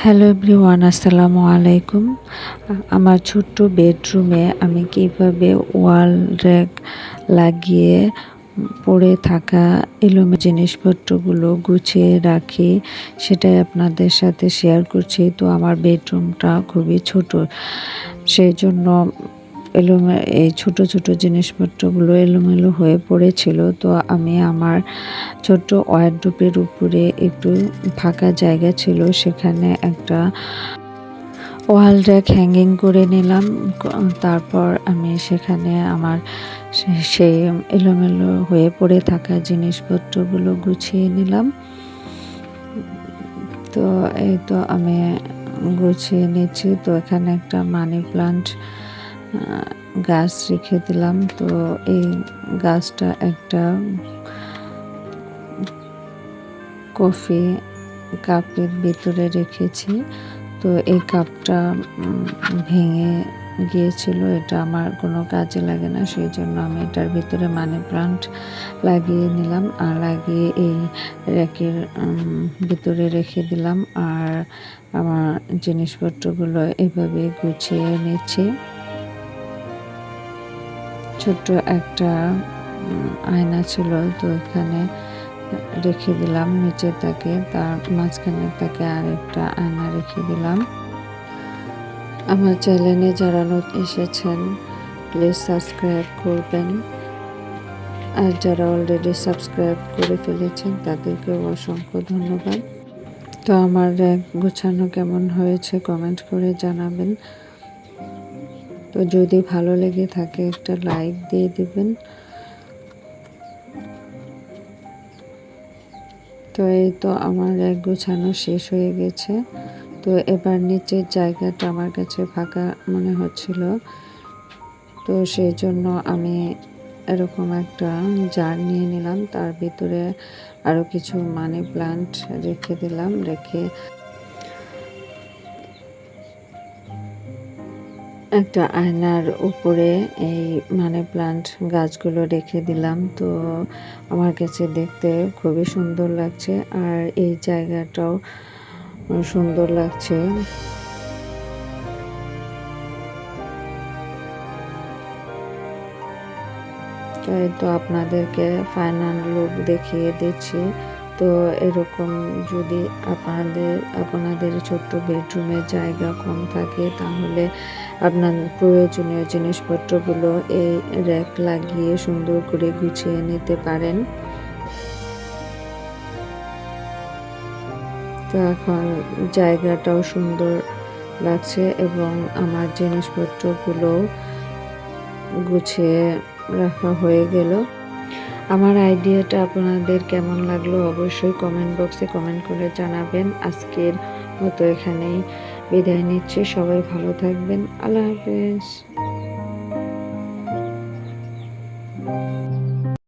Hello everyone, আসসালামু আলাইকুম। আমার ছোট্ট বেডরুমে আমি কিভাবে ওয়াল র্যাক লাগিয়ে পড়ে থাকা এলোমেলো জিনিসপত্রগুলো গুছিয়ে রাখি, সেটাই আপনাদের সাথে শেয়ার করছি। তো আমার বেডরুমটা খুবই ছোট, সেই জন্য এই ছোট ছোট জিনিসপত্রগুলো এলোমেলো হয়ে পড়েছিল। তো আমি আমার ছোট্ট ওয়ারড্রোবের উপরে একটু ফাঁকা জায়গা ছিল, সেখানে একটা ওয়াল র্যাক হ্যাঙ্গিং করে নিলাম। তারপর আমি সেখানে আমার সেই এলোমেলো হয়ে পড়ে থাকা জিনিসপত্রগুলো গুছিয়ে নিলাম। তো এই তো আমি গুছিয়ে নিচ্ছি। তো এখানে একটা মানি প্লান্ট গাছ রেখে দিলাম। তো এই গাছটা একটা কফি কাপের ভিতরে রেখেছি। তো এই কাপটা ভেঙে গিয়েছিল, এটা আমার কোনো কাজে লাগে না, সেই জন্য আমি এটার ভিতরে মানি প্লান্ট লাগিয়ে নিলাম আর লাগিয়ে এই র্যাকের ভিতরে রেখে দিলাম। আর আমার জিনিসপত্রগুলো এভাবে গুছিয়ে নিচ্ছি। ছোট্ট একটা আয়না ছিল, তো এখানে রেখে দিলাম নিচে তাকে, তার মাঝখানে তাকে আর একটা আয়না রেখে দিলাম। আমার চ্যানেলে যারা নতুন এসেছেন প্লিজ সাবস্ক্রাইব করবেন, আর যারা অলরেডি সাবস্ক্রাইব করে ফেলেছেন তাদেরকেও অসংখ্য ধন্যবাদ। তো আমার র্যাক গোছানো কেমন হয়েছে কমেন্ট করে জানাবেন। তো যদি ভালো লেগে থাকে একটা লাইক দিয়ে দিবেন। তো এই তো আমার র্যাক গোছানো শেষ হয়ে গেছে। তো এবার নিচের জায়গাটা আমার কাছে ফাঁকা মনে হচ্ছিল, তো সেই জন্য আমি এরকম একটা জার নিয়ে নিলাম, তার ভিতরে আরও কিছু মানি প্লান্ট রেখে দিলাম। রেখে একটা আয়নার উপরে এই মানি প্লান্ট গাছগুলো রেখে দিলাম। তো আমার কাছে দেখতে খুবই সুন্দর লাগছে, আর এই জায়গাটাও সুন্দর লাগছে। তাই তো আপনাদেরকে ফাইনাল লুক দেখিয়ে দিচ্ছি। তো এরকম যদি আপনাদের ছোট্ট বেডরুমে জায়গা কম থাকে, তাহলে আপনার প্রয়োজনীয় জিনিসপত্রগুলো এই র্যাক লাগিয়ে সুন্দর করে গুছিয়ে নিতে পারেন। তো এখন জায়গাটাও সুন্দর লাগছে এবং আমার জিনিসপত্রগুলো গুছিয়ে রাখা হয়ে গেল। আমার আইডিয়াটা আপনাদের কেমন লাগলো অবশ্যই কমেন্ট বক্সে কমেন্ট করে জানাবেন। আজকের মতো এখানেই বিদায় নিচ্ছি, সবাই ভালো থাকবেন। আল্লাহ হাফেজ।